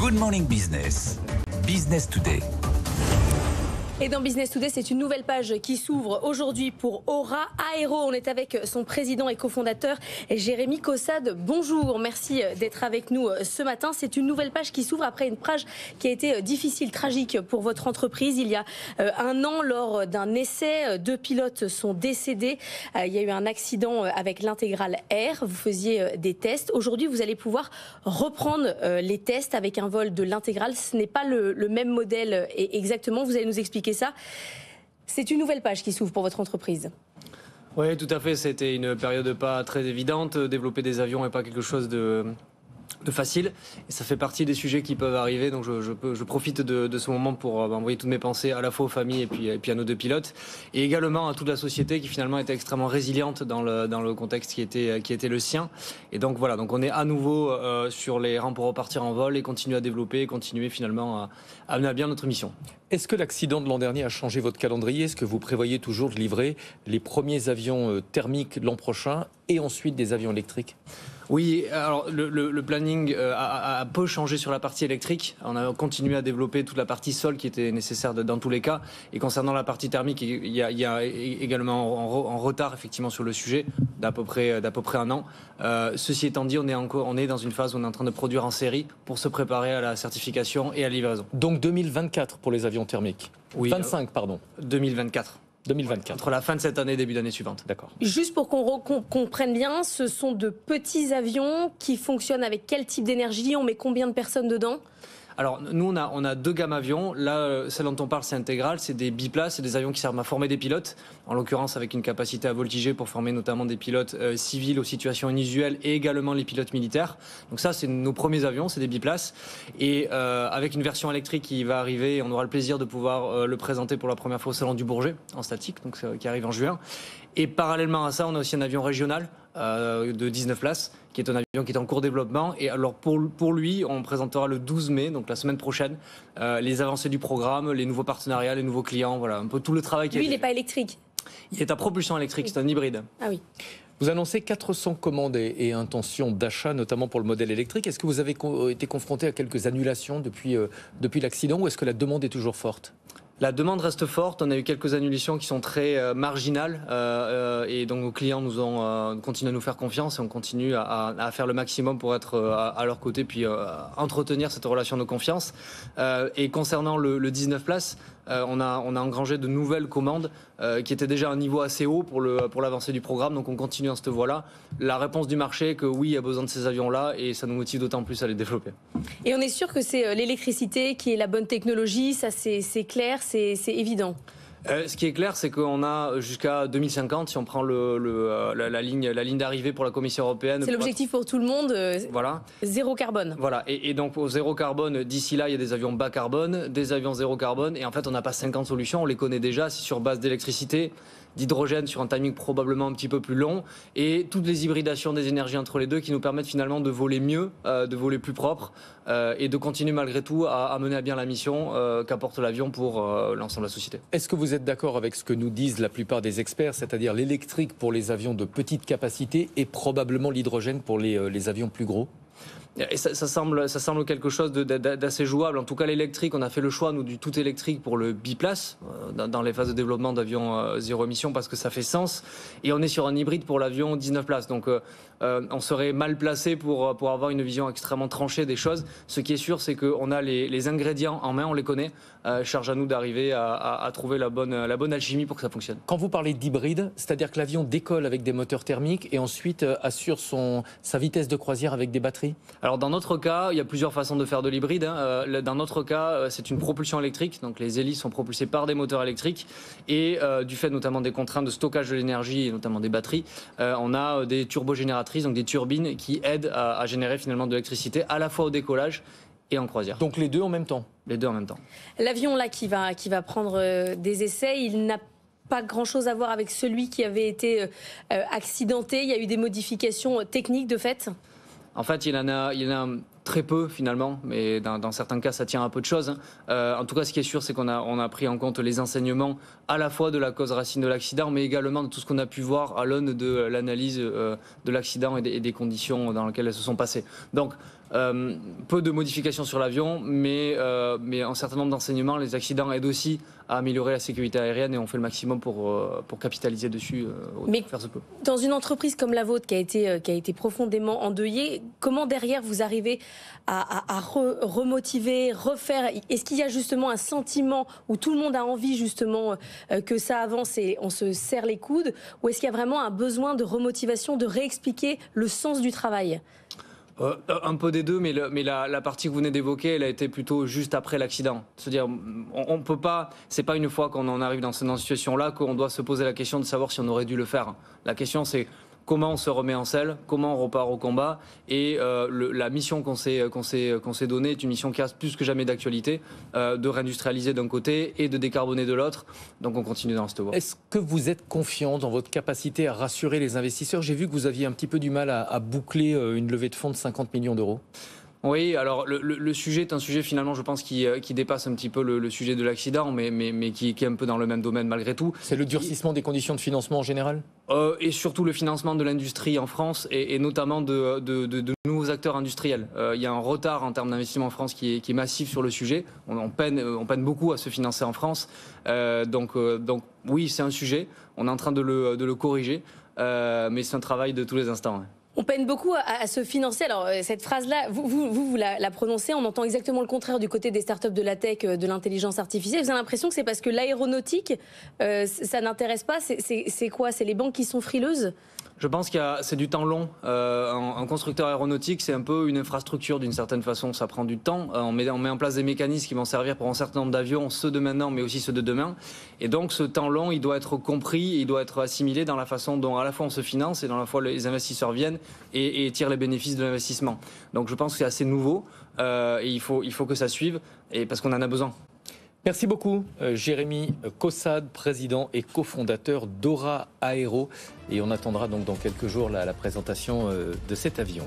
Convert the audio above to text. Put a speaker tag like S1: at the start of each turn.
S1: Good Morning Business, Business Today.
S2: Et dans Business Today, c'est une nouvelle page qui s'ouvre aujourd'hui pour Aura Aéro. On est avec son président et cofondateur, Jérémy Caussade. Bonjour, merci d'être avec nous ce matin. C'est une nouvelle page qui s'ouvre après une page qui a été difficile, tragique pour votre entreprise. Il y a un an, lors d'un essai, 2 pilotes sont décédés. Il y a eu un accident avec l'Intégral Air. Vous faisiez des tests. Aujourd'hui, vous allez pouvoir reprendre les tests avec un vol de l'Intégral. Ce n'est pas le même modèle exactement. Vous allez nous expliquer ça. C'est une nouvelle page qui s'ouvre pour votre entreprise.
S3: Oui, tout à fait. C'était une période pas très évidente. Développer des avions n'est pas quelque chose de facile. Et ça fait partie des sujets qui peuvent arriver. Donc je profite de ce moment pour envoyer toutes mes pensées à la fois aux familles et puis à nos 2 pilotes. Et également à toute la société qui finalement était extrêmement résiliente dans le contexte qui était le sien. Et donc voilà, donc on est à nouveau sur les rangs pour repartir en vol et continuer à développer, continuer finalement à mener à bien notre mission.
S4: Est-ce que l'accident de l'an dernier a changé votre calendrier? Est-ce que vous prévoyez toujours de livrer les premiers avions thermiques l'an prochain et ensuite des avions électriques?
S3: Oui, alors le planning a peu changé sur la partie électrique. On a continué à développer toute la partie sol qui était nécessaire dans tous les cas. Et concernant la partie thermique, il y a également en retard effectivement sur le sujet d'à peu près un an. Ceci étant dit, on est dans une phase où on est en train de produire en série pour se préparer à la certification et à la livraison.
S4: Donc 2024 pour les avions thermiques.
S3: Oui,
S4: 25 pardon.
S3: 2024.
S4: 2024.
S3: Entre la fin de cette année et début d'année suivante.
S4: D'accord.
S2: Juste pour qu'on comprenne bien, ce sont de petits avions qui fonctionnent avec quel type d'énergie? On met combien de personnes dedans?
S3: Alors nous on a 2 gammes avions. Là, celle dont on parle, c'est Intégral, c'est des biplaces, c'est des avions qui servent à former des pilotes, en l'occurrence avec une capacité à voltiger pour former notamment des pilotes civils aux situations inusuelles et également les pilotes militaires. Donc ça, c'est nos premiers avions, c'est des biplaces. Et avec une version électrique qui va arriver, on aura le plaisir de pouvoir le présenter pour la première fois au Salon du Bourget en statique, donc qui arrive en juin. Et parallèlement à ça, on a aussi un avion régional de 19 places, qui est un avion qui est en cours de développement. Et alors pour lui, on présentera le 12 mai, donc la semaine prochaine, les avancées du programme, les nouveaux partenariats, les nouveaux clients, voilà, un peu tout le travail qui a été fait.
S2: Lui, il n'est pas électrique.
S3: Il est à propulsion électrique, oui. C'est un hybride.
S2: Ah oui.
S4: Vous annoncez 400 commandes et intentions d'achat, notamment pour le modèle électrique. Est-ce que vous avez été confronté à quelques annulations depuis l'accident, ou est-ce que la demande est toujours forte?
S3: La demande reste forte. On a eu quelques annulations qui sont très marginales et donc nos clients continuent à nous faire confiance et on continue à faire le maximum pour être à leur côté puis entretenir cette relation de confiance. Et concernant le 19 places, on a engrangé de nouvelles commandes qui étaient déjà à un niveau assez haut pour l'avancée du programme. Donc on continue dans cette voie-là. La réponse du marché est que oui, il y a besoin de ces avions-là et ça nous motive d'autant plus à les développer.
S2: Et on est sûr que c'est l'électricité qui est la bonne technologie, ça c'est clair, c'est évident.
S3: Ce qui est clair, c'est qu'on a jusqu'à 2050, si on prend la ligne d'arrivée pour la Commission européenne.
S2: C'est l'objectif pour tout le monde,
S3: voilà.
S2: Zéro carbone.
S3: Voilà, et donc au zéro carbone, d'ici là, il y a des avions bas carbone, des avions zéro carbone, et en fait, on n'a pas 50 solutions, on les connaît déjà, c'est sur base d'électricité, d'hydrogène sur un timing probablement un petit peu plus long, et toutes les hybridations des énergies entre les deux qui nous permettent finalement de voler mieux, de voler plus propre, et de continuer malgré tout à mener à bien la mission qu'apporte l'avion pour l'ensemble de la société.
S4: Est-ce que vous êtes d'accord avec ce que nous disent la plupart des experts, c'est-à-dire l'électrique pour les avions de petite capacité et probablement l'hydrogène pour les avions plus gros?
S3: Et ça semble quelque chose d'assez jouable. En tout cas, l'électrique, on a fait le choix, nous, du tout électrique pour le biplace, dans les phases de développement d'avions zéro émission, parce que ça fait sens. Et on est sur un hybride pour l'avion 19 places. Donc, on serait mal placé pour avoir une vision extrêmement tranchée des choses. Ce qui est sûr, c'est qu'on a les ingrédients en main, on les connaît. Charge à nous d'arriver à trouver la bonne alchimie pour que ça fonctionne.
S4: Quand vous parlez d'hybride, c'est-à-dire que l'avion décolle avec des moteurs thermiques et ensuite assure sa vitesse de croisière avec des batteries?
S3: Alors dans notre cas, il y a plusieurs façons de faire de l'hybride. Dans notre cas, c'est une propulsion électrique. Donc les hélices sont propulsées par des moteurs électriques. Et du fait notamment des contraintes de stockage de l'énergie et notamment des batteries, on a des turbogénératrices, donc des turbines qui aident à générer finalement de l'électricité à la fois au décollage et en croisière.
S4: Donc les deux en même temps?
S3: Les deux en même temps.
S2: L'avion là qui va prendre des essais, il n'a pas grand-chose à voir avec celui qui avait été accidenté. Il y a eu des modifications techniques de fait?
S3: En fait, il y en a très peu finalement, mais dans certains cas, ça tient à peu de choses. En tout cas, ce qui est sûr, c'est qu'on a pris en compte les enseignements à la fois de la cause racine de l'accident, mais également de tout ce qu'on a pu voir à l'aune de l'analyse de l'accident et des conditions dans lesquelles elles se sont passées. Donc, Peu de modifications sur l'avion, mais un certain nombre d'enseignements. Les accidents aident aussi à améliorer la sécurité aérienne et on fait le maximum pour capitaliser dessus.
S2: Mais
S3: faire ce peu.
S2: Dans une entreprise comme la vôtre qui a été profondément endeuillée, comment derrière vous arrivez à remotiver, refaire? Est-ce qu'il y a justement un sentiment où tout le monde a envie justement que ça avance et on se serre les coudes, ou est-ce qu'il y a vraiment un besoin de remotivation, de réexpliquer le sens du travail?
S3: Un peu des deux, mais la partie que vous venez d'évoquer, elle a été plutôt juste après l'accident. C'est-à-dire, on peut pas, c'est pas une fois qu'on en arrive dans cette situation-là qu'on doit se poser la question de savoir si on aurait dû le faire. La question, c'est comment on se remet en selle, comment on repart au combat, et la mission qu'on s'est donnée est une mission qui a plus que jamais d'actualité, de réindustrialiser d'un côté et de décarboner de l'autre. Donc on continue dans cette voie.
S4: Est-ce que vous êtes confiant dans votre capacité à rassurer les investisseurs? J'ai vu que vous aviez un petit peu du mal à boucler une levée de fonds de 50 millions d'euros.
S3: Oui, alors le sujet est un sujet finalement, je pense, qui dépasse un petit peu le sujet de l'accident, mais qui est un peu dans le même domaine malgré tout.
S4: C'est le durcissement des conditions de financement en général?
S3: Et surtout le financement de l'industrie en France et notamment de nouveaux acteurs industriels. Il y a un retard en termes d'investissement en France qui est massif sur le sujet. On peine beaucoup à se financer en France. Donc oui, c'est un sujet. On est en train de le corriger, mais c'est un travail de tous les instants. Ouais.
S2: On peine beaucoup à se financer. Alors, cette phrase-là, vous la prononcez, on entend exactement le contraire du côté des startups de la tech, de l'intelligence artificielle. Vous avez l'impression que c'est parce que l'aéronautique, ça n'intéresse pas? C'est quoi? C'est les banques qui sont frileuses?
S3: Je pense que c'est du temps long. Un constructeur aéronautique, c'est un peu une infrastructure d'une certaine façon. Ça prend du temps. On met en place des mécanismes qui vont servir pour un certain nombre d'avions, ceux de maintenant, mais aussi ceux de demain. Et donc, ce temps long, il doit être compris, il doit être assimilé dans la façon dont à la fois on se finance et dans la fois les investisseurs viennent et tirent les bénéfices de l'investissement. Donc, je pense que c'est assez nouveau et il faut que ça suive et parce qu'on en a besoin.
S4: Merci beaucoup, Jérémy Caussade, président et cofondateur d'Aura Aéro. Et on attendra donc dans quelques jours la présentation de cet avion.